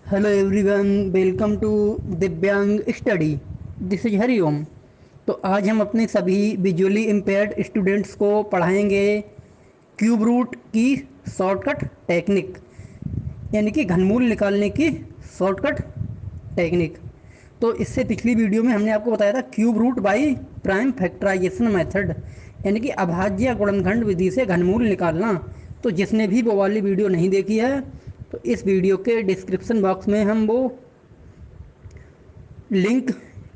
Hello everyone, welcome to दिव्यांग study. This is Hariom. तो आज हम अपने सभी विजुअली इम्पेयर्ड स्टूडेंट्स को पढ़ाएंगे क्यूब रूट की शॉर्टकट टेक्निक, यानी कि घनमूल निकालने की शॉर्टकट टेक्निक। तो इससे पिछली वीडियो में हमने आपको बताया था cube root by prime factorisation method, यानी कि अभाज्य गुणनखंड विधि से घनमूल निकालना। तो जिसने भी वो वाली वीडियो नहीं देखी है तो इस वीडियो के डिस्क्रिप्शन बॉक्स में हम वो लिंक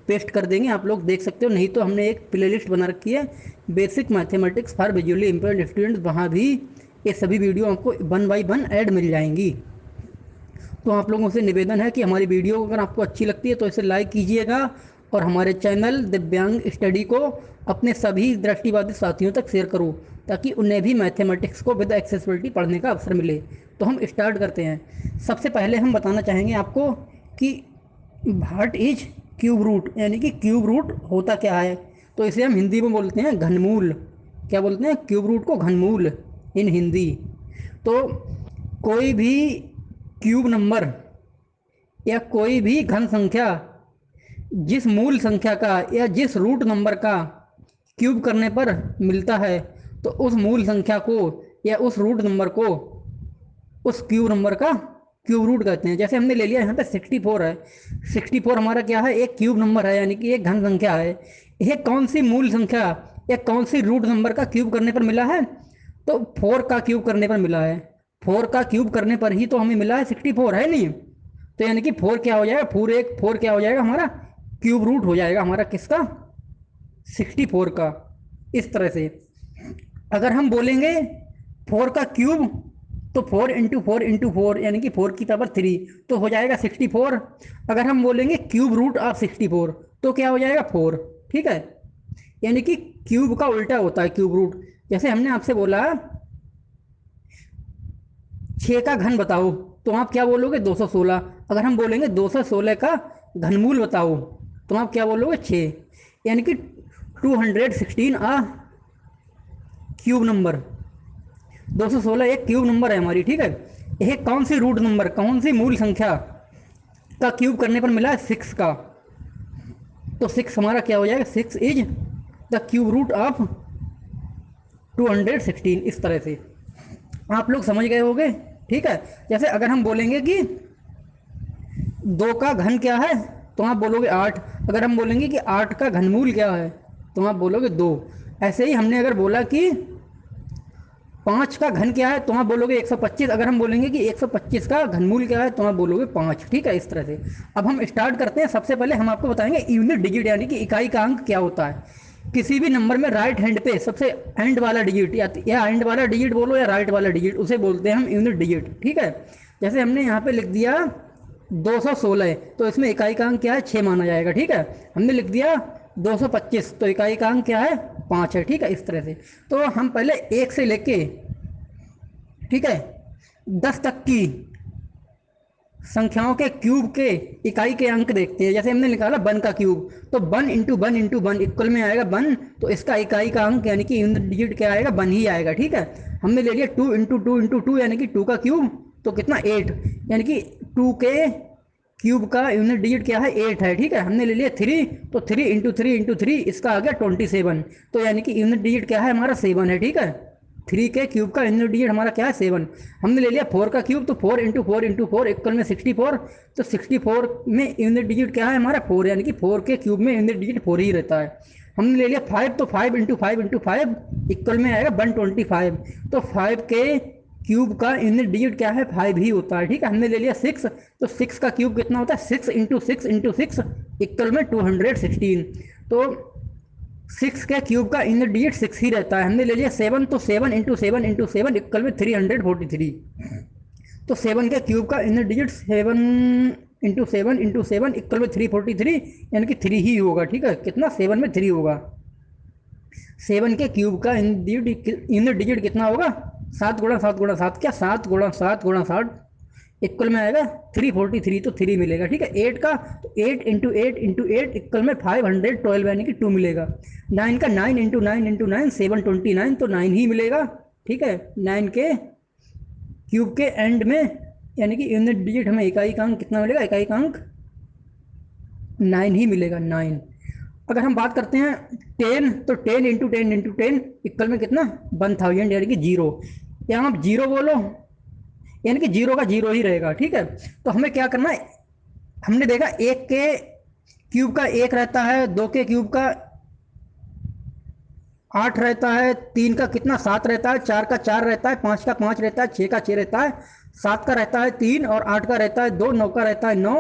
पेस्ट कर देंगे, आप लोग देख सकते हो। नहीं तो हमने एक प्लेलिस्ट बना रखी है, basic mathematics for visually impaired students, वहाँ भी ये सभी वीडियो आपको वन बाई वन ऐड मिल जाएंगी। तो आप लोगों से निवेदन है कि हमारी वीडियो अगर आपको अच्छी लगती है तो इसे लाइक कीजिएगा और हमारे चैनल दिव्यांग स्टडी को अपने सभी दृष्टिबाधित साथियों तक शेयर करो, ताकि उन्हें भी मैथमेटिक्स को विद एक्सेसिबिलिटी पढ़ने का अवसर मिले। तो हम स्टार्ट करते हैं। सबसे पहले हम बताना चाहेंगे आपको कि व्हाट इज क्यूब रूट, यानी कि क्यूब रूट होता क्या है। तो इसे हम हिंदी में बोलते हैं घनमूल। क्या बोलते हैं? क्यूब रूट को घनमूल इन हिंदी। तो कोई भी क्यूब नंबर या कोई भी घन संख्या जिस मूल संख्या का या जिस रूट नंबर का क्यूब करने पर मिलता है, तो उस मूल संख्या को या उस रूट नंबर को उस क्यूब नंबर का क्यूब रूट कहते हैं। जैसे हमने ले लिया यहाँ पे 64 है। 64 हमारा क्या है? एक क्यूब नंबर है, यानी कि एक घन संख्या है। यह कौन सी मूल संख्या या कौन सी रूट नंबर का क्यूब करने पर मिला है? तो 4 का क्यूब करने पर मिला है। 4 का क्यूब करने पर ही तो हमें मिला है 64, है नहीं? तो यानी कि 4 क्या हो जाएगा? फोर क्या हो जाएगा? हमारा क्यूब रूट हो जाएगा हमारा किसका? 64 का। इस तरह से अगर हम बोलेंगे 4 का क्यूब, तो 4 इंटू 4 यानी कि 4 की पावर 3, तो हो जाएगा 64। अगर हम बोलेंगे क्यूब रूट ऑफ 64, तो क्या हो जाएगा? 4। ठीक है, यानी कि क्यूब का उल्टा होता है क्यूब रूट। जैसे हमने आपसे बोला 6 का घन बताओ, तो आप क्या बोलोगे? 216। अगर हम बोलेंगे 216 का घनमूल बताओ, तो आप क्या बोलोगे? 6। यानी कि 216 आ क्यूब नंबर। 216 एक क्यूब नंबर है हमारी। ठीक है, यह कौन सी रूट नंबर, कौन सी मूल संख्या का क्यूब करने पर मिला है? 6 का। तो 6 हमारा क्या हो जाएगा? 6 is the cube root of 216। इस तरह से आप लोग समझ गए होंगे। ठीक है, जैसे अगर हम बोलेंगे कि 2 का घन क्या है, तो आप बोलोगे 8। अगर हम बोलेंगे कि 8 का घनमूल क्या है, तो आप बोलोगे 2। ऐसे ही हमने अगर बोला कि 5 का घन क्या है, तो आप बोलोगे 125। अगर हम बोलेंगे कि 125 का घनमूल क्या है, तो आप बोलोगे 5। ठीक है, इस तरह से अब हम स्टार्ट करते हैं। सबसे पहले हम आपको बताएंगे यूनिट डिजिट, यानी कि इकाई का अंक क्या होता है। किसी भी नंबर में राइट हैंड पे सबसे एंड वाला डिजिट, या एंड वाला डिजिट बोलो या राइट वाला डिजिट, उसे बोलते हैं हम यूनिट डिजिट। ठीक है, जैसे हमने यहाँ पे लिख दिया 216, तो इसमें इकाई का अंक क्या है? 6 माना जाएगा। ठीक है, हमने लिख दिया 225, तो इकाई का अंक क्या है? 5 है। ठीक है, इस तरह से तो हम पहले 1 से लेके, ठीक है, 10 तक की संख्याओं के क्यूब के इकाई के अंक देखते हैं। जैसे हमने निकाला 1 का क्यूब, तो 1 इंटू 1 इक्वल में आएगा 1, तो इसका इकाई का अंक यानी कि यूनिट डिजिट क्या आएगा? 1 ही आएगा। ठीक है, हमने ले लिया 2 इंटू 2 यानी कि 2 का क्यूब, तो कितना? 8, यानी कि 2 के क्यूब का यूनिट डिजिट क्या है? 8 है। ठीक है, हमने ले लिया 3, तो 3 इंटू 3 इसका आ गया 27, तो यानी कि यूनिट डिजिट क्या है? हमारा 7 है। ठीक है, 3 के क्यूब का यूनिट डिजिट हमारा क्या है? 7। हमने ले लिया 4 का क्यूब, तो 4 इंटू 4 इक्वल में 64, तो 64 में यूनिट डिजिट क्या है? हमारा 4, यानी कि 4 के क्यूब में यूनिट डिजिट 4 ही रहता है। हमने ले लिया 5, तो 5 इंटू 5 इक्वल में आएगा 125, तो 5 के क्यूब का यूनिट डिजिट क्या है? 5 ही होता है। ठीक है, हमने ले लिया 6, तो 6 का क्यूब कितना होता है? 6 इंटू 6 इक्वल में 216, तो 6 के क्यूब का यूनिट डिजिट 6 ही रहता है। हमने ले लिया 7, तो 7 इंटू 7 इक्वल में 343, तो 7 के क्यूब का यूनिट डिजिट 7 इंटू 7 इक्वल में 343, यानी कि 3 ही होगा। ठीक है, कितना? 7 में 3 होगा। 7 के क्यूब का यूनिट डिजिट कितना होगा? 7 गुणा 7 गुणा 7, क्या 7 गुणा 7 गुणा 7 इक्वल में आएगा 343, तो 3 मिलेगा। ठीक है, 8 का, तो 8 इंटू 8 इक्वल में 512, यानी कि 2 मिलेगा। 9 का, 9 इंटू 9 729, तो 9 ही मिलेगा। ठीक है, 9 के क्यूब के एंड में यानी कि यूनिट डिजिट हमें इकाई का अंक कितना मिलेगा, इकाई का अंक 9 ही मिलेगा, 9। अगर हम बात करते हैं 10, तो 10 × 10 × 10 इक्वल में कितना 1000, यानी कि 0। यहाँ आप 0 बोलो यानी कि 0 का 0 ही रहेगा, ठीक है। तो हमें क्या करना है, हमने देखा 1 के क्यूब का 1 रहता है, 2 के क्यूब का 8 रहता है, 3 का कितना 7 रहता है, 4 का 4 रहता है, 5 का 5 रहता है, 6 का 6 रहता है, 7 का रहता है 3, और 8 का रहता है 2, 9 का रहता है 9,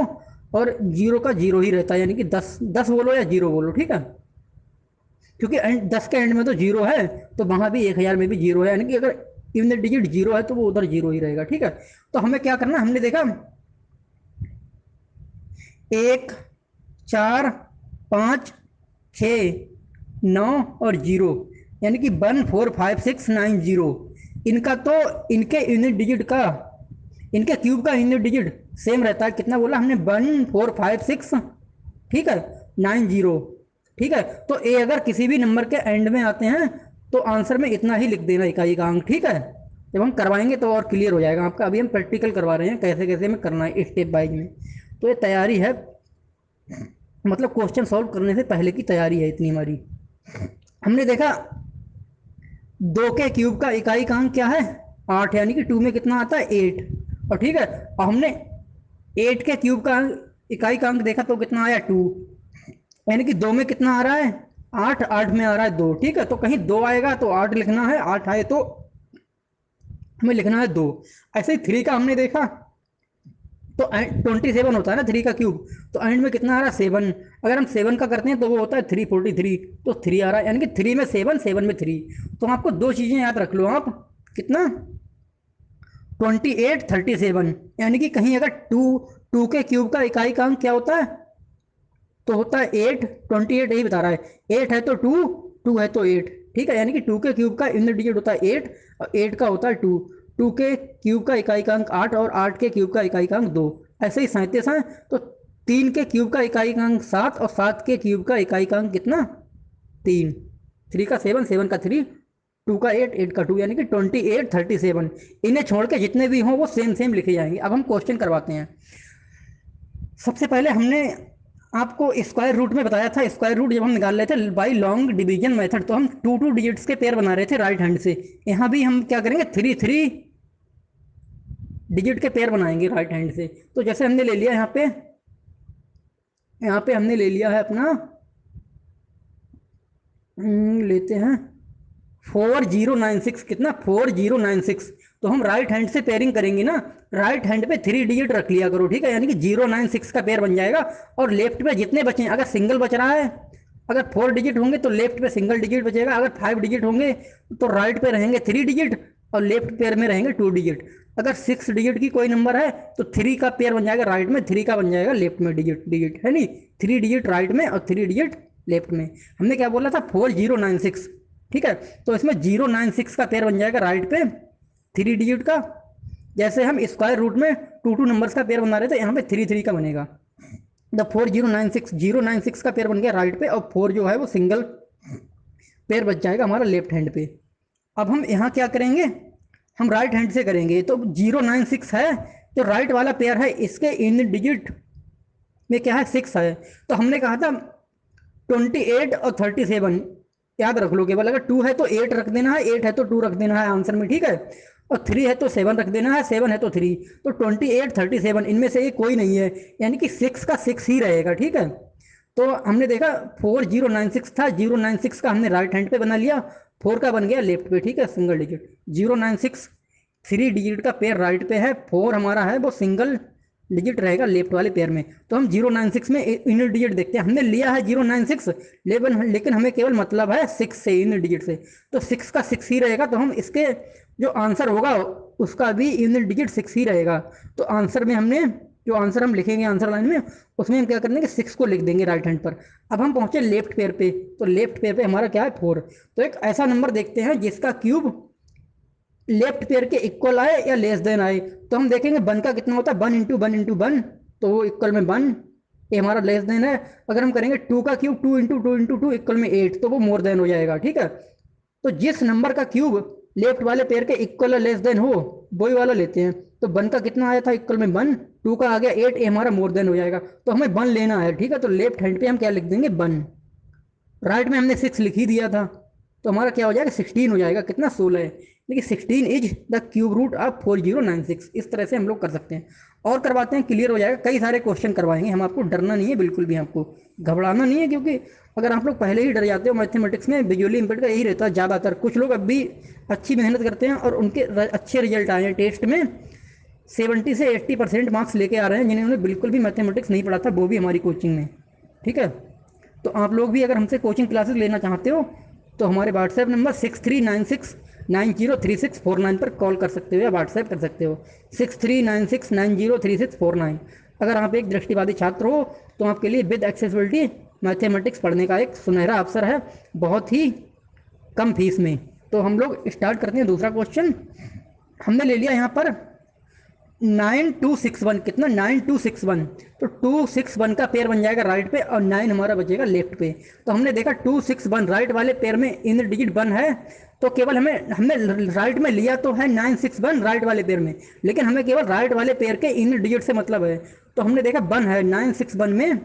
और 0 का 0 ही रहता है, यानी कि 10 10 बोलो या 0 बोलो, ठीक है। क्योंकि 10 के एंड में तो 0 है, तो वहाँ भी 1000 में भी 0 है, यानी कि अगर यूनिट डिजिट 0 है तो वो उधर 0 ही रहेगा, ठीक है। तो हमें क्या करना, हमने देखा 1, 4, 5, 6, 9 और 0, यानी कि 1, 4, 5, 6, 9, 0। इनका तो इनके यूनिट डिजिट का, इनके क्यूब का यूनिट डिजिट सेम रहता है। कितना बोला हमने, 1, 4, 5, 6, ठीक है, 9, 0, ठीक है। तो ए अगर किसी भी नंबर के एंड में आते हैं तो आंसर में इतना ही लिख देना, इकाई का अंक, ठीक है। जब हम करवाएंगे तो और क्लियर हो जाएगा आपका। अभी हम प्रैक्टिकल करवा रहे हैं कैसे कैसे हमें करना है स्टेप वाइज में। तो ये तैयारी है, मतलब क्वेश्चन सॉल्व करने से पहले की तैयारी है इतनी हमारी। हमने देखा 2 के क्यूब का इकाई का अंक क्या है, 8, यानी कि 2 में कितना आता है 8, और ठीक है। और हमने 8 के क्यूब का इकाई का अंक देखा तो कितना आया 2, यानी कि 2 में कितना आ रहा है 8, 8 में आ रहा है 2, ठीक है। तो कहीं 2 आएगा तो 8 लिखना है, 8 आए तो हमें लिखना है 2। ऐसे ही 3 का हमने देखा तो 27 होता है ना 3 का क्यूब, तो एंड में कितना आ रहा है 7। अगर हम 7 का करते हैं तो वो होता है 343, तो 3 आ रहा है, यानी कि 3 में 7, 7 में 3। तो आपको दो चीज़ें याद रख लो आप, कितना 28, 37, यानी कि कहीं अगर 2 के क्यूब का इकाई का अंक क्या होता है, तो होता है 8, 28 यही बता रहा है, 8 है तो 2, 2 है तो 8, ठीक है। यानी कि 2 के क्यूब का यूनिट डिजिट होता है 8, और 8 का होता है 2, 2 के क्यूब का इकाई का अंक 8, और 8 के क्यूब का इकाई का अंक 2। ऐसे ही 37 हैं तो 3 के क्यूब का इकाई का अंक 7, और 7 के क्यूब का इकाई का अंक कितना 3। 3 का 7, 7 का 3, 2 का 8, 8 का 2, यानी कि 28, 37। इन्हें छोड़ के जितने भी हों वो सेम सेम लिखे जाएंगे। अब हम क्वेश्चन करवाते हैं। सबसे पहले हमने आपको स्क्वायर रूट में बताया था, स्क्वायर रूट जब हम निकाल रहे थे बाई लॉन्ग डिवीजन मेथड, तो हम 2 डिजिट्स के पेयर बना रहे थे राइट हैंड से। यहाँ भी हम क्या करेंगे 3 डिजिट के पेयर बनाएंगे राइट हैंड से। तो जैसे हमने ले लिया यहाँ पे हमने ले लिया है अपना, लेते हैं 4096, कितना 4096। तो हम राइट हैंड से पेयरिंग करेंगे ना, राइट हैंड पे 3 डिजिट रख लिया करो, ठीक है, यानी कि 096 का पेयर बन जाएगा। और लेफ्ट पे जितने बचे, अगर सिंगल बच रहा है, अगर 4 डिजिट होंगे तो लेफ्ट पे सिंगल डिजिट बचेगा, अगर 5 डिजिट होंगे तो राइट पे रहेंगे 3 डिजिट, और लेफ्ट पेयर में रहेंगे 2 डिजिट। अगर 6 डिजिट की कोई नंबर है तो 3 का पेयर बन जाएगा राइट में, 3 का बन जाएगा लेफ्ट में डिजिट, डिजिट है नहीं, 3 डिजिट राइट में और 3 डिजिट लेफ्ट में। हमने क्या बोला था 4096, ठीक है। तो इसमें 096 का पेयर बन जाएगा राइट पे 3 डिजिट का। जैसे हम स्क्वायर रूट में 2 नंबर्स का पेयर बना रहे थे, यहाँ पे 3 का बनेगा। द 4096 का पेयर बन गया राइट पे, और 4 जो है वो सिंगल पेयर बच जाएगा हमारा लेफ्ट हैंड पे। अब हम यहाँ क्या करेंगे, हम राइट हैंड से करेंगे। तो 096 है जो राइट वाला पेयर है, इसके इन डिजिट में क्या है 6 है। तो हमने कहा था 28 और 37 याद रख लो केवल। अगर 2 है तो 8 रख देना है, 8 है तो 2 रख देना है आंसर में, ठीक है। और 3 है तो 7 रख देना है, 7 है तो 3। तो 28, 37 इनमें से ये कोई नहीं है, यानी कि 6 का 6 ही रहेगा, ठीक है। तो हमने देखा 4096 था, 096 का हमने राइट हैंड पे बना लिया, 4 का बन गया लेफ्ट पे, ठीक है, सिंगल डिजिट। 096 3 डिजिट का पेयर राइट पे है, 4 हमारा है वो सिंगल डिजिट रहेगा लेफ्ट वाले पेयर में। तो हम 096 में यूनिट डिजिट देखते हैं। हमने लिया है 096, लेकिन हमें केवल मतलब है 6 से, यूनिट डिजिट से, तो 6 का 6 ही रहेगा। तो हम इसके जो आंसर होगा उसका भी यूनिट डिजिट 6 ही रहेगा। तो आंसर में हमने जो आंसर हम लिखेंगे आंसर लाइन में, उसमें हम क्या करेंगे 6 को लिख देंगे राइट हैंड पर। अब हम पहुंचे लेफ्ट पेयर पे, तो लेफ्ट पेयर पे हमारा क्या है 4। तो एक ऐसा नंबर देखते हैं जिसका क्यूब लेफ्ट पेयर के इक्वल आए या लेस देन आए। तो हम देखेंगे 1 का कितना होता है 1 × 1 × 1, तो वो इक्वल में 1, ये हमारा लेस देन है। अगर हम करेंगे 2 का क्यूब 2 × 2 × 2 इक्वल में 8, तो वो मोर देन हो जाएगा, ठीक है। तो जिस नंबर का क्यूब लेफ्ट वाले पेयर के इक्वल या लेस देन हो वही वाला लेते हैं। तो वन का कितना आया था इक्वल में वन, टू का आ गया 8, ए हमारा मोर देन हो जाएगा। तो हमें वन लेना है, ठीक है। तो लेफ्ट हैंड पे हम क्या लिख देंगे, वन। राइट में हमने 6 लिख ही दिया था, तो हमारा क्या हो जाएगा, 16 हो जाएगा। कितना, 16 है। देखिए 16 is the cube root of 4096। इस तरह से हम लोग कर सकते हैं। और करवाते हैं, क्लियर हो जाएगा। कई सारे क्वेश्चन करवाएंगे हम आपको, डरना नहीं है बिल्कुल भी, आपको घबराना नहीं है। क्योंकि अगर आप लोग पहले ही डर जाते हो मैथमेटिक्स में, विजुअली इम्पेयर्ड का यही रहता है ज़्यादातर। कुछ लोग अब भी अच्छी मेहनत करते हैं और उनके अच्छे रिजल्ट आए हैं टेस्ट में। 70 से 80% मार्क्स लेके आ रहे हैं जिन्होंने बिल्कुल भी मैथमेटिक्स नहीं पढ़ा था, वो भी हमारी कोचिंग में, ठीक है। तो आप लोग भी अगर हमसे कोचिंग क्लासेस लेना चाहते हो तो हमारे व्हाट्सएप नंबर 6396903649 पर कॉल कर सकते हो या व्हाट्सएप कर सकते हो, 6396903649। अगर आप एक दृष्टिबाधित छात्र हो तो आपके लिए विद एक्सेसिबिलिटी मैथमेटिक्स पढ़ने का एक सुनहरा अवसर है, बहुत ही कम फीस में। तो हम लोग स्टार्ट करते हैं दूसरा क्वेश्चन। हमने ले लिया यहाँ पर 9261, कितना, 9261। तो 261 का पेयर बन जाएगा राइट पे और 9 हमारा बचेगा लेफ्ट पे। तो हमने देखा 261 राइट वाले पेयर में इन डिजिट 1 है, तो केवल हमें हमने राइट में लिया तो है 961 राइट वाले पेयर में, लेकिन हमें केवल राइट वाले पेयर के इन डिजिट से मतलब है। तो हमने देखा 1 है 961 में,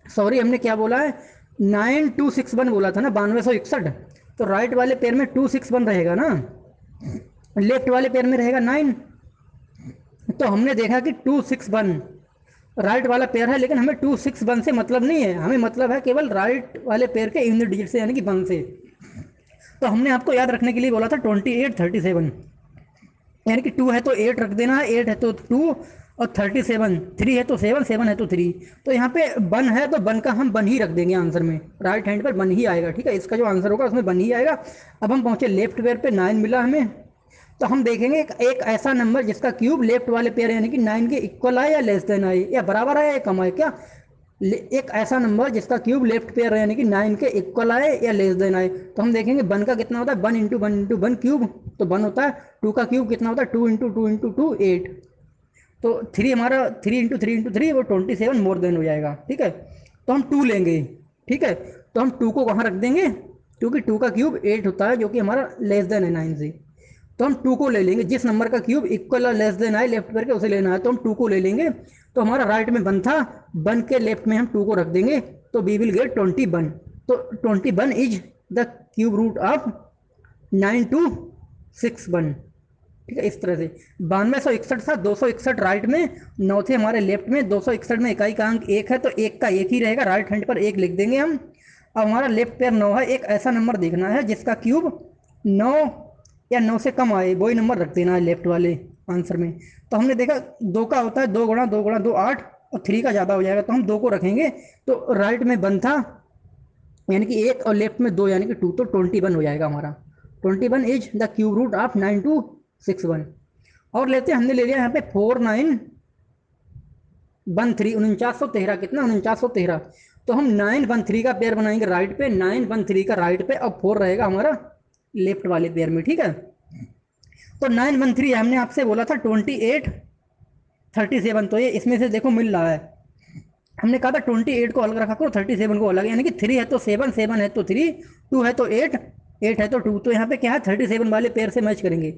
सॉरी हमने क्या बोला है, 9261 बोला था ना, 9261। तो राइट वाले पेयर में 261 रहेगा ना, लेफ्ट वाले पेयर में रहेगा 9। तो हमने देखा कि 261 राइट वाला पेयर है, लेकिन हमें 261 से मतलब नहीं है, हमें मतलब है केवल राइट वाले पेयर के यूनिट डिजिट से, यानी कि 1 से। तो हमने आपको याद रखने के लिए बोला था 2837, यानी कि 2 है तो 8 रख देना है, 8 है तो 2, और 37, 3 है तो 7, 7 है तो 3। तो यहाँ पे 1 है तो 1 का हम 1 ही रख देंगे आंसर में, राइट हैंड पर 1 ही आएगा, ठीक है। इसका जो आंसर होगा उसमें 1 ही आएगा। अब हम पहुँचे लेफ्ट पेयर पे, 9 मिला हमें। तो हम देखेंगे एक ऐसा नंबर जिसका क्यूब लेफ्ट वाले पेयर यानी कि 9 के इक्वल आए या लेस देन आए या बराबर आए या कम आए, क्या, एक ऐसा नंबर जिसका क्यूब लेफ्ट पेयर यानी कि 9 के इक्वल आए या लेस देन आए। तो हम देखेंगे 1 का कितना होता है, 1 इंटू 1 इंटू 1 क्यूब, तो 1 होता है। 2 का क्यूब कितना होता है, 2 इंटू 2 इंटू 2 8। तो 3 हमारा 3 इंटू 3 इंटू 3 वो 27 मोर देन हो जाएगा, ठीक है। तो हम 2 लेंगे, ठीक है। तो हम 2 को कहाँ रख देंगे, क्योंकि 2 का क्यूब 8 होता है जो कि हमारा लेस देन है 9 से। तो हम 2 को ले लेंगे, जिस नंबर का क्यूब इक्वल और लेस देन आए लेफ्ट करके उसे लेना है, तो हम 2 को ले लेंगे। तो हमारा राइट में 1 था, 1 के लेफ्ट में हम 2 को रख देंगे, तो वी विल गेट 21। तो 21 is the cube root of 9261, ठीक है। इस तरह से 9261 था, 261 राइट में, 9 थे हमारे लेफ्ट में। 261 में इकाई का अंक 1 है तो 1 का 1 ही रहेगा, राइट हैंड पर 1 लिख देंगे हम। अब हमारा लेफ्ट पेयर 9 है, एक ऐसा नंबर देखना है जिसका क्यूब 9 या 9 से कम आए, वही नंबर रख देना है लेफ्ट वाले आंसर में। तो हमने देखा 2 का होता है 2 गुणा 2 गुणा 2 8, और 3 का ज़्यादा हो जाएगा, तो हम 2 को रखेंगे। तो राइट में 1 था यानी कि 1, और लेफ्ट में 2 यानी कि 2, तो 21 हो जाएगा हमारा। 21 is the cube root of 9261। और लेते हैं, हमने ले लिया यहाँ पे 4913, 4913, कितना, 4913। तो हम 913 का पेयर बनाएंगे राइट पे, 913 का राइट पे, और 4 रहेगा हमारा लेफ्ट वाले पेयर में, ठीक है। तो 913 हमने आपसे बोला था 2837, तो ये इसमें से देखो मिल रहा है। हमने कहा था 28 को अलग रखा करो, 37 को अलग, यानी कि 3 है तो 7, 7 है तो 3, 2 है तो 8, 8 है तो 2। तो यहाँ पे क्या है, 37 वाले पेयर से मैच करेंगे।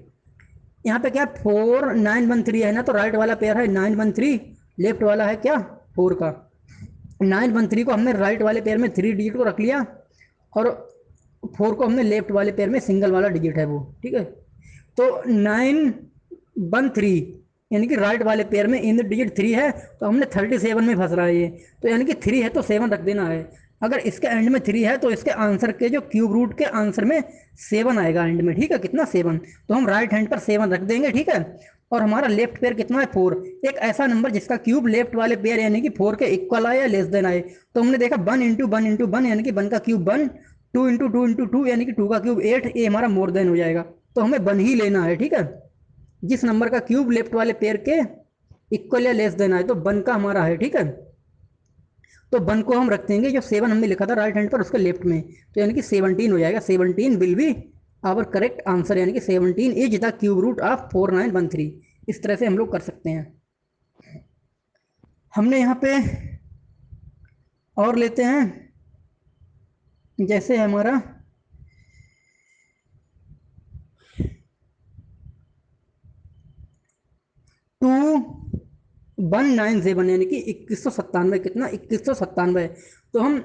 यहाँ पे क्या, 4913 है ना, तो राइट वाला पेयर है 913, लेफ्ट वाला है क्या, 4 का। 913 को हमने राइट वाले पेयर में 3 डिजिट को रख लिया, और 4 को हमने लेफ्ट वाले पेयर में सिंगल वाला डिजिट है वो, ठीक है। तो 913 यानी कि राइट वाले पेयर में इन डिजिट 3 है, तो हमने 37 में फंस रहा है ये। तो यानी कि 3 है तो 7 रख देना है। अगर इसके एंड में 3 है तो इसके आंसर के जो क्यूब रूट के आंसर में 7 आएगा एंड में, ठीक है। कितना, 7। तो हम राइट हैंड पर 7 रख देंगे, ठीक है। और हमारा लेफ्ट पेयर कितना है, 4, एक ऐसा नंबर जिसका क्यूब लेफ्ट वाले पेयर यानी कि 4 के इक्वल आए या लेस देन आए। तो हमने देखा 1 इंटू 1 इंटू 1 यानी कि 1 का क्यूब 1, 2 इंटू 2 इंटू 2 यानी कि 2 का क्यूब 8, ये हमारा मोर देन हो जाएगा। तो हमें 1 ही लेना है, ठीक है। जिस नंबर का क्यूब लेफ्ट वाले पेयर के इक्वल या लेस देन आए, तो 1 का हमारा है, ठीक है। तो 1 को हम रख देंगे, जो 7 हमने लिखा था राइट हैंड पर उसके लेफ्ट में, तो यानी कि 17 हो जाएगा। 17 will be our correct answer, यानी कि 17 is the cube root of 4913। इस तरह से हम लोग कर सकते हैं। हमने यहाँ पे और लेते हैं, जैसे हमारा 197 यानी कि 2197, कितना 2197। तो हम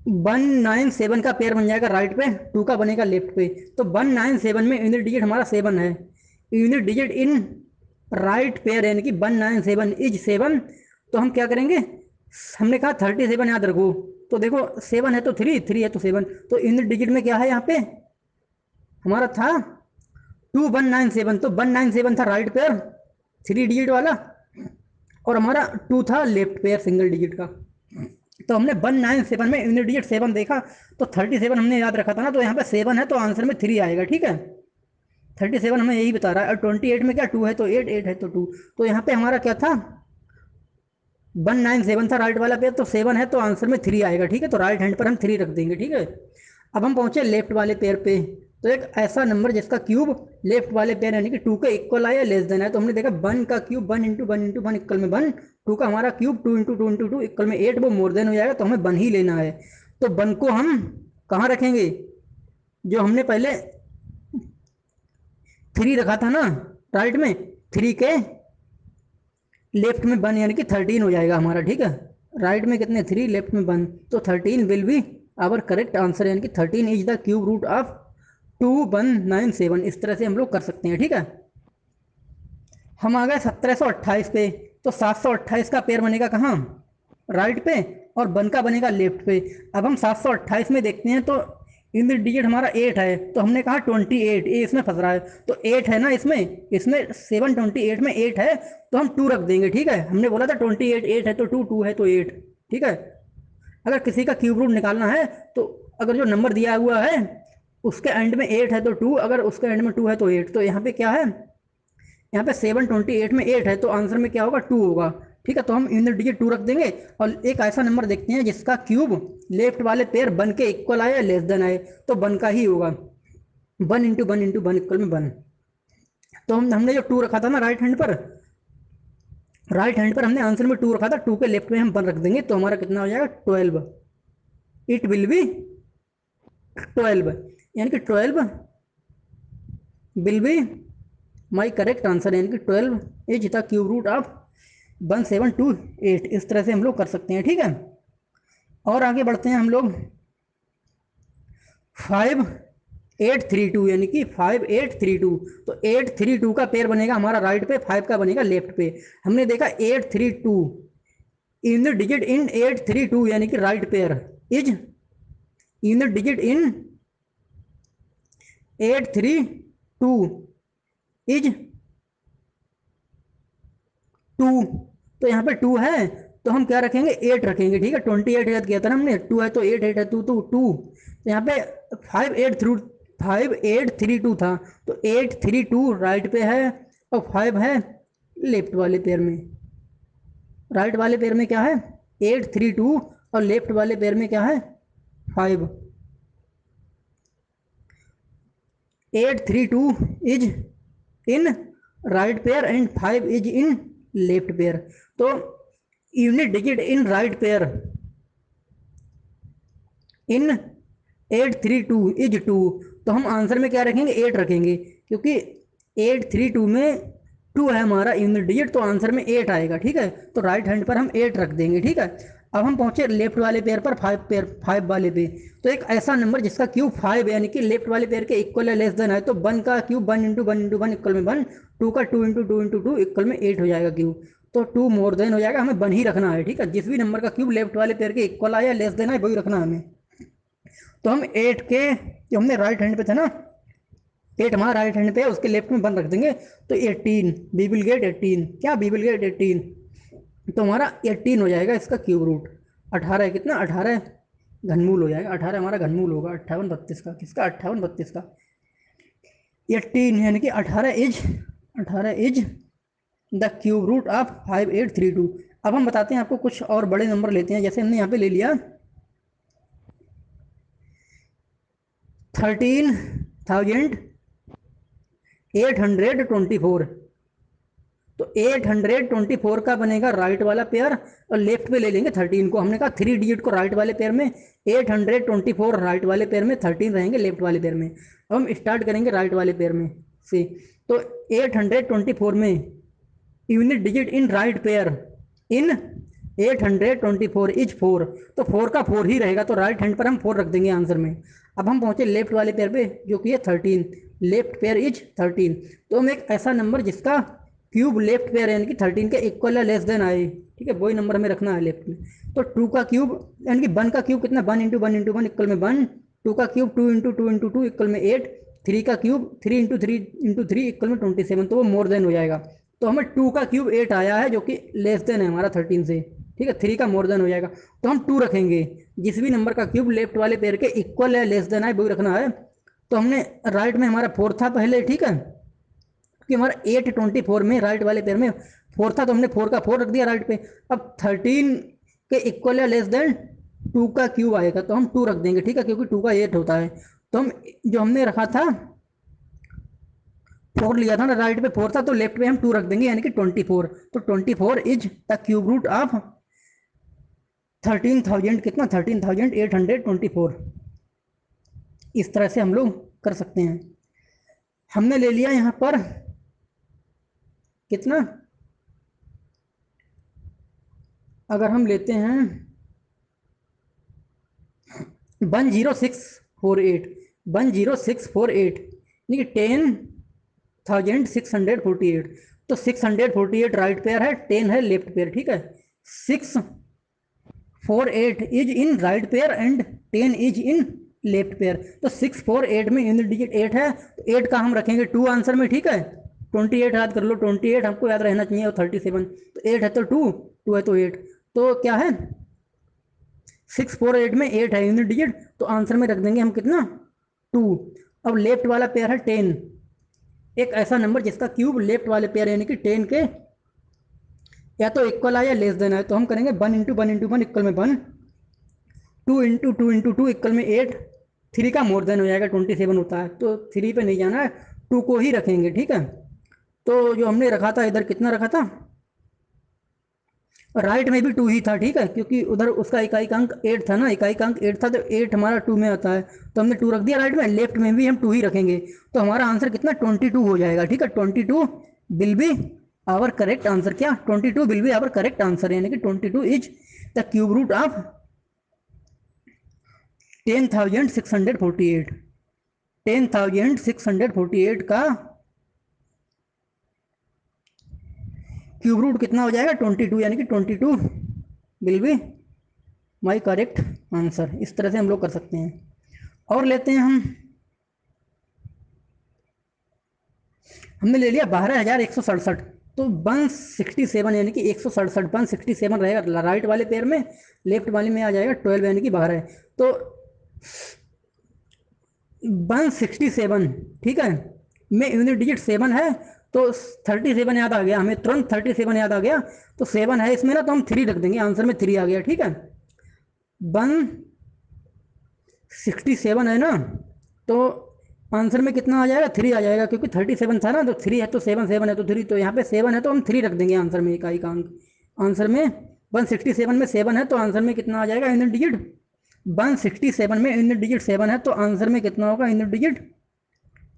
197 का पेयर बन जाएगा राइट पे, 2 का बनेगा लेफ्ट पे। तो 197 में यूनिट डिजिट हमारा 7 है, unit digit in right pair यानी कि 197 इज 7। तो हम क्या करेंगे, हमने कहा 37 याद रखो, तो देखो 7 है तो 3, 3 है तो 7, तो यूनिट डिजिट में क्या है यहाँ पे हमारा था 2197, तो 197 था राइट पेयर 3 डिजिट वाला, और हमारा 2 था लेफ्ट पेयर सिंगल डिजिट का। तो हमने 197 में यूनिट डिजिट 7 देखा, तो 37 हमने याद रखा था ना, तो यहाँ पे 7 है तो आंसर में 3 आएगा, ठीक है। 37 हमें यही बता रहा है, और 28 में क्या 2 है तो 8, 8 है तो 2, तो यहाँ पे हमारा क्या था 197 था राइट वाला पेयर, तो 7 है तो आंसर में 3 आएगा, ठीक है। तो राइट हैंड पर हम 3 रख देंगे, ठीक है। अब हम पहुंचे लेफ्ट वाले पेयर पे, तो एक ऐसा नंबर जिसका क्यूब लेफ्ट वाले पेयर यानी कि 2 के इक्वल आया लेस देन है, तो हमने देखा 1 का क्यूब 1 इंटू 1 इंटू 1 इक्वल में 1, 2 का हमारा क्यूब 2 इंटू 2 इंटू 2 इक्वल में 8, वो मोर देन हो जाएगा, तो हमें 1 ही लेना है। तो 1 को हम कहाँ रखेंगे, जो हमने पहले 3 रखा था ना राइट में, 3 के लेफ्ट में 1 यानी कि 13 हो जाएगा हमारा, ठीक है। राइट में कितने 3, लेफ्ट में 1, तो 13 will be our correct answer, यानी कि 13 is the cube root of 2197। इस तरह से हम लोग कर सकते हैं, ठीक है। हम आ गए 1728 पे, तो 728 का पेयर बनेगा कहाँ, राइट पे, और 1 का बनेगा लेफ्ट पे। अब हम 728 में देखते हैं, तो यूनिट डिजिट हमारा 8 है, तो हमने कहा 28, ये इसमें फंस रहा है, तो 8 है ना इसमें 728 में 8 है, तो हम 2 रख देंगे, ठीक है। हमने बोला था 28, 8 है तो 2, 2 है तो 8, ठीक है। अगर किसी का क्यूब रूट निकालना है, तो अगर जो नंबर दिया हुआ है उसके एंड में 8 है तो 2, अगर उसके एंड में 2 है तो 8, तो यहाँ पे क्या है, यहाँ पे 728 में 8 है, तो आंसर में क्या होगा 2 होगा, ठीक है। तो हम यूनिट डिजिट 2 रख देंगे, और एक ऐसा नंबर देखते हैं जिसका क्यूब लेफ्ट वाले पेयर 1 के इक्वल आए या लेस देन आए, तो 1 का ही होगा, 1 इंटू 1 इंटू 1 इक्वल में 1। तो हमने जो 2 रखा था ना राइट हैंड पर, हमने आंसर में 2 रखा था, 2 के लेफ्ट में हम 1 रख देंगे, तो हमारा कितना हो जाएगा 12, इट विल बी 12, यानी कि 12 will be my correct answer, यानी कि 12 is the cube root of 1728। इस तरह से हम लोग कर सकते हैं, ठीक है। और आगे बढ़ते हैं हम लोग 5832, यानी कि 5832, तो 832 का पेयर बनेगा हमारा राइट पे, 5 का बनेगा लेफ्ट पे। हमने देखा 832 इन द डिजिट इन 832 यानी कि right pair is in the digit in 832 is 2, तो यहाँ पे 2 है तो हम क्या रखेंगे 8 रखेंगे, ठीक है। 28 याद किया था ना हमने, 2 है तो 8, 8 है 2, तो 2, तो यहाँ पे 5832 था, तो 832 राइट पे है और 5 है लेफ्ट वाले पेयर में। राइट वाले पेयर में क्या है 832 और लेफ्ट वाले पेयर में क्या है 5। 832 is in right pair and 5 is in left pair. तो unit digit in right pair in 832 is 2, तो हम आंसर में क्या रखेंगे 8 रखेंगे, क्योंकि 832 में 2 है हमारा यूनिट डिजिट, तो आंसर में 8 आएगा, ठीक है। तो राइट हैंड पर हम 8 रख देंगे, ठीक है। अब हम पहुंचे लेफ्ट वाले पेयर पर 5 वाले पे, तो एक ऐसा नंबर जिसका क्यूब 5 यानी कि लेफ्ट वाले पेयर के इक्वल है लेस देन है, तो 1 का क्यूब 1 इंटू 1 इंटू 1 इक्वल में 1, 2 का 2 इंटू 2 इंटू 2 इक्वल में 8 हो जाएगा क्यूब, तो 2 मोर देन हो जाएगा, हमें 1 ही रखना है, ठीक है। जिस भी नंबर का क्यूब लेफ्ट वाले पेयर के इक्वल आया लेस देन है वही रखना है हमें। तो हम 8 के जो हमने राइट हैंड पे था ना 8 हमारा राइट हैंड पे है, उसके लेफ्ट में 1 रख देंगे, तो 18 वी विल गेट 18, क्या वी विल गेट 18, तो हमारा 18 हो जाएगा इसका क्यूब रूट। 18 है कितना 18 घनमूल हो जाएगा, 18 हमारा घनमूल होगा 58 32 का, किसका 58 32 का। 18 यानी कि 18 is the cube root of 5832। अब हम बताते हैं आपको कुछ और बड़े नंबर लेते हैं, जैसे हमने यहाँ पे ले लिया 13,824, तो 824 का बनेगा राइट वाला पेयर, और लेफ्ट पे ले लेंगे 13 को। हमने कहा 3 डिजिट को राइट वाले पेयर में, 824 राइट वाले पेयर में, 13 रहेंगे लेफ्ट वाले पेयर में। अब हम स्टार्ट करेंगे राइट वाले पेयर में से, तो 824 में unit digit in right pair in 824 is 4। तो 4 का 4 ही रहेगा, तो राइट हैंड पर हम 4 रख देंगे आंसर में। अब हम पहुंचे लेफ्ट वाले पेयर पे जो कि है 13, लेफ्ट पेयर इज 13। तो हम एक ऐसा नंबर जिसका क्यूब लेफ्ट पेयर यानी कि 13 के इक्वल या लेस देन आए, ठीक है, वही नंबर हमें रखना है लेफ्ट में। तो 2 का क्यूब यानी कि 1 का क्यूब कितना, 1 इंटू 1 इंटू 1 इक्वल में 1, 2 का क्यूब 2 इंटू 2 इंटू 2 इक्वल में 8, 3 का क्यूब 3 इंटू 3 इंटू 3 इक्वल में 27, तो वो मोर देन हो जाएगा। तो हमें 2 का क्यूब 8 आया है जो कि लेस देन है हमारा 13 से, ठीक है, 3 का मोर देन हो जाएगा। तो हम 2 रखेंगे, जिस भी नंबर का क्यूब लेफ्ट वाले पेयर के इक्वल है लेस देन है वही रखना है। तो हमने राइट में हमारा 4 था पहले, ठीक है, क्योंकि हमारा 824 में राइट वाले पेयर में 4 था, तो हमने 4 का 4 रख दिया राइट पे। अब 13 के इक्वल या लेस देन 2 का क्यूब आएगा, तो हम 2 रख देंगे, ठीक है, क्योंकि 2 का 8 होता है। तो हम जो हमने रखा था 4 लिया था ना, राइट पे 4 था, तो लेफ्ट पे हम 2 रख देंगे यानी कि 24। तो 24 is the cube root of 13,000, कितना 13,824। इस तरह से हम लोग कर सकते हैं। हमने ले लिया यहाँ पर कितना, अगर हम लेते हैं 10648, 10648 यानी कि 10,648। तो 648 राइट पेयर है, 10 है लेफ्ट पेयर, ठीक है। 648 is in right pair and 10 is in left pair. तो 648 में यूनिट डिजिट 8 है, तो 8 का हम रखेंगे 2 आंसर में, ठीक है। 28 याद कर लो, 28 हमको याद रहना चाहिए, और 37, तो 8 है तो 2, 2 है तो 8, तो क्या है 648 में 8 है यूनिट डिजिट, तो आंसर में रख देंगे हम कितना 2। अब लेफ्ट वाला पेयर है 10, एक ऐसा नंबर जिसका क्यूब लेफ्ट वाले पेयर यानी कि 10 के या तो इक्वल है या लेस देन है, तो हम करेंगे 1 इंटू 1 इंटू 1 इक्वल में 1, 2 इंटू 2 इंटू 2 इक्वल में 8, 3 का मोर देन हो जाएगा 27 होता है, तो 3 पे नहीं जाना है, 2 को ही रखेंगे, ठीक है। तो जो हमने रखा था इधर कितना रखा था, राइट में भी 2 ही था, ठीक है, क्योंकि उधर उसका इकाई का अंक 8 था ना, इकाई का अंक 8 था, तो 8 हमारा 2 में आता है, तो हमने 2 रख दिया राइट में। लेफ्ट में भी हम 2 ही रखेंगे, तो हमारा आंसर कितना 22 हो जाएगा, ठीक है। 22 will be our correct answer, क्या 22 will be our correct answer, यानी कि 22 is the cube root of 10,648। 10,648 का क्यूब रूट कितना हो जाएगा 22, यानी कि 22 will be my correct answer. इस तरह से हम लोग कर सकते हैं। और लेते हैं हमने ले लिया 12,167, तो 167 यानी कि 167, 167 रहेगा राइट वाले पेयर में, लेफ्ट वाले में आ जाएगा 12 यानी कि 12, तो 167, ठीक है, में यूनिट डिजिट 7 है, तो 37 याद आ गया हमें, तुरंत 37 याद आ गया, तो 7 है इसमें ना, तो हम 3 रख देंगे, आंसर में 3 आ गया, ठीक है। 167 है ना, तो आंसर में कितना आ जाएगा 3 आ जाएगा, क्योंकि 37 था ना, तो 3 है तो 7, 7 है तो 3, तो यहाँ पे 7 है तो हम 3 रख देंगे आंसर में, इकाई का अंक आंसर में। 167 में 7 है तो आंसर में कितना आ जाएगा यूनिट डिजिट, 167 में यूनिट डिजिट 7 है, तो आंसर में कितना होगा यूनिट डिजिट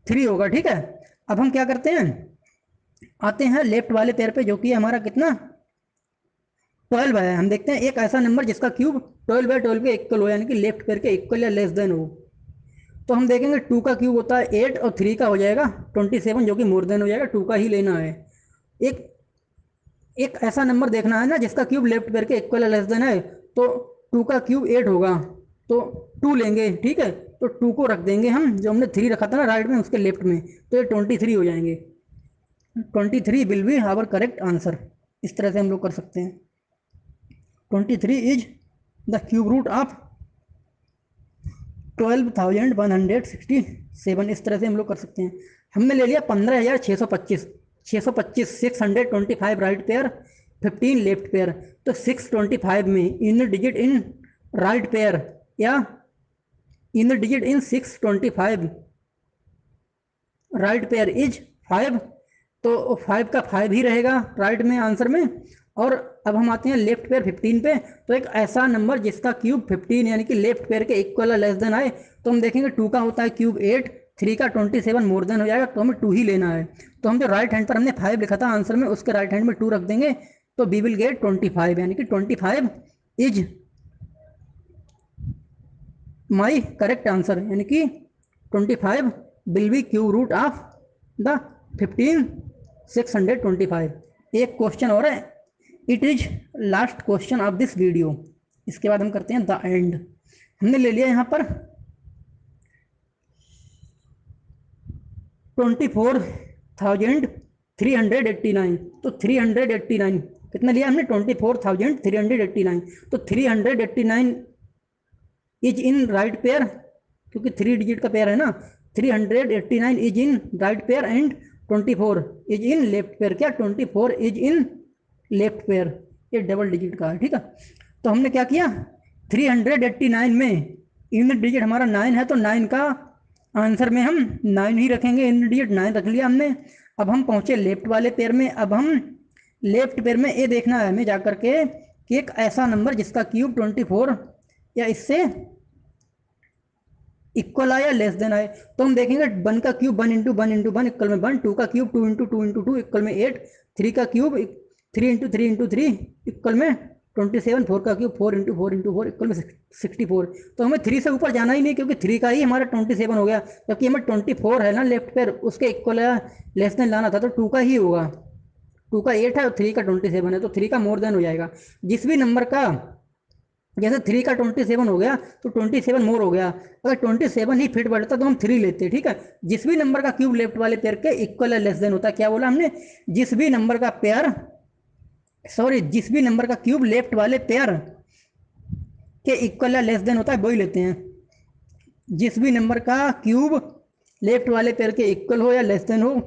3 होगा, ठीक है। अब हम क्या करते हैं, आते हैं लेफ्ट वाले पेयर पे जो कि हमारा कितना 12 है। हम देखते हैं एक ऐसा नंबर जिसका क्यूब 12 बाई 12 के इक्वल हो, यानी कि लेफ्ट पेयर के इक्वल या लेस देन हो। तो हम देखेंगे 2 का क्यूब होता है 8 और 3 का हो जाएगा 27, जो कि मोर देन हो जाएगा, 2 का ही लेना है। एक एक ऐसा नंबर देखना है ना जिसका क्यूब लेफ्ट पेयर के इक्वल या लेस देन है, तो 2 का क्यूब 8 होगा, तो 2 लेंगे, ठीक है, तो 2 को रख देंगे हम, जो हमने 3 रखा था ना राइट में उसके लेफ्ट में, तो ये 23 हो जाएंगे। 23 will be our correct answer. इस तरह से हम लोग कर सकते हैं। 23 is the cube root of 12,167, इस तरह से हम लोग कर सकते हैं। हमने ले लिया 15,625, 625 राइट पेयर, 15 लेफ्ट पेयर, तो 625 में unit digit in right pair या unit digit in 625 right pair is 5, तो 5 का 5 ही रहेगा राइट में आंसर में। और अब हम आते हैं लेफ्ट पेयर 15 पे, तो एक ऐसा नंबर जिसका क्यूब 15 यानी कि लेफ्ट पेयर के इक्वल या लेस देन आए, तो हम देखेंगे 2 का होता है क्यूब 8, 3 का 27 मोर देन हो जाएगा, तो हमें 2 ही लेना है। तो हम जो राइट हैंड पर हमने 5 लिखा था आंसर में, उसके राइट हैंड में 2 रख देंगे, तो वी विल गेट 25, यानी कि 25 इज माई करेक्ट आंसर, यानी कि 25 will be cube root of the 15,625। एक क्वेश्चन और है, it is last question of this video. इसके बाद हम करते हैं द एंड। हमने ले लिया यहाँ पर 24,389, तो 389 कितना लिया हमने, 24,389, तो 389 इज इन राइट पेयर, क्योंकि 3 डिजिट का पेयर है ना। 389 is in right pair and 24 is in left pair. क्या 24 इज इन लेफ्ट पेयर, ये डबल डिजिट का है, ठीक है। तो हमने क्या किया, 389 में इन डिजिट हमारा 9 है, तो 9 का आंसर में हम 9 ही रखेंगे, इन डिजिट 9 रख लिया हमने। अब हम पहुंचे लेफ्ट वाले पेयर में। अब हम लेफ्ट पेयर में ये देखना है हमें जाकर के कि एक ऐसा नंबर जिसका क्यूब 24 या इससे इक्वल आया लेस देन आए, तो हम देखेंगे 1 का क्यूब 1 इंटू 1 इंटू 1 इक्वल में 1, 2 का क्यूब 2 इंटू 2 इंटू 2 इक्वल में 8, 3 का क्यूब 3 इंटू 3 इंटू 3 इक्वल में 27, 4 का क्यूब 4 इंटू 4 इंटू 4 इक्वल में 64। तो हमें 3 से ऊपर जाना ही नहीं, क्योंकि 3 का ही हमारा 27 हो गया, जबकि हमें 24 है ना लेफ्ट पेयर, उसके इक्वल या लेस देन लाना था, तो 2 का ही होगा। 2 का 8 है और 3 का 27 है, तो 3 का मोर देन हो जाएगा। जिस भी नंबर का, जैसे 3 का 27 हो गया तो 27 मोर हो गया, अगर 27 ही फिट बैठता तो हम 3 लेते, ठीक है। जिस भी नंबर का क्यूब लेफ्ट वाले पेयर के इक्वल या लेस देन होता है, क्या बोला हमने, जिस भी नंबर का पेयर, सॉरी, जिस भी नंबर का क्यूब लेफ्ट वाले पेयर के इक्वल या लेस देन होता है वही लेते हैं। जिस भी नंबर का क्यूब लेफ्ट वाले पेयर के इक्वल हो या लेस देन हो,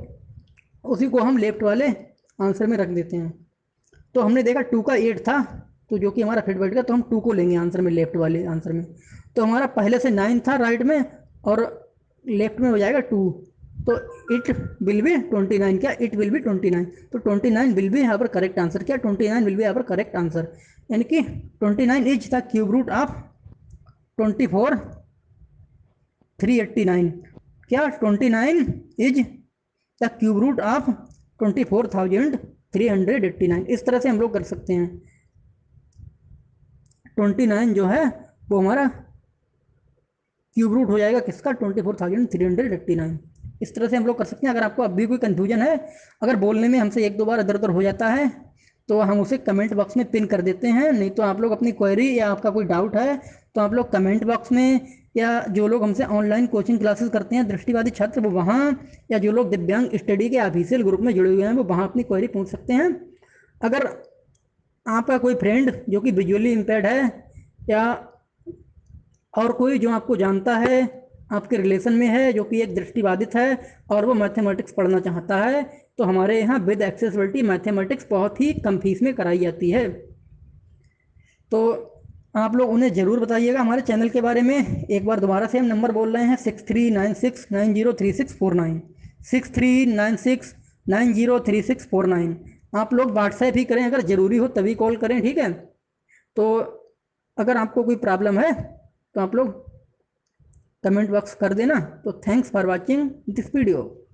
उसी को हम लेफ्ट वाले आंसर में रख देते हैं। तो हमने देखा 2 का 8 था, तो जो कि हमारा फिट बैठ गया, तो हम 2 को लेंगे आंसर में, लेफ्ट वाले आंसर में। तो हमारा पहले से 9 था राइट में, और लेफ्ट में हो जाएगा 2, तो इट विल बी 29। क्या इट विल बी 29, तो 29 विल बी यहाँ पर करेक्ट आंसर। क्या 29 विल बी यहाँ पर करेक्ट आंसर, यानी कि 29 is the cube root of 24,389। क्या 29 is the cube root of 24,389। इस तरह से हम लोग कर सकते हैं। 29 जो है वो हमारा क्यूब रूट हो जाएगा किसका, 24,389। इस तरह से हम लोग कर सकते हैं। अगर आपको अभी कोई कन्फ्यूजन है, अगर बोलने में हमसे एक दो बार इधर उधर हो जाता है, तो हम उसे कमेंट बॉक्स में पिन कर देते हैं। नहीं तो आप लोग अपनी क्वेरी या आपका कोई डाउट है तो आप लोग कमेंट बॉक्स में, या जो लोग हमसे ऑनलाइन कोचिंग क्लासेस करते हैं दृष्टिबाधित छात्र, वो वहाँ, या जो लोग दिव्यांग स्टडी के ऑफिशियल ग्रुप में जुड़े हुए हैं वो वहाँ अपनी क्वेरी पूछ सकते हैं। अगर आपका कोई फ्रेंड जो कि विजुअली इम्पेयर्ड है, या और कोई जो आपको जानता है, आपके रिलेशन में है जो कि एक दृष्टिबाधित है और वो मैथमेटिक्स पढ़ना चाहता है, तो हमारे यहाँ विद एक्सेसिबिलिटी मैथमेटिक्स बहुत ही कम फीस में कराई जाती है। तो आप लोग उन्हें ज़रूर बताइएगा हमारे चैनल के बारे में। एक बार दोबारा से हम नंबर बोल रहे हैं, 6396903649, 6396903649। आप लोग व्हाट्सएप ही करें, अगर ज़रूरी हो तभी कॉल करें, ठीक है। तो अगर आपको कोई प्रॉब्लम है तो आप लोग कमेंट बॉक्स कर देना। तो thanks for watching this video.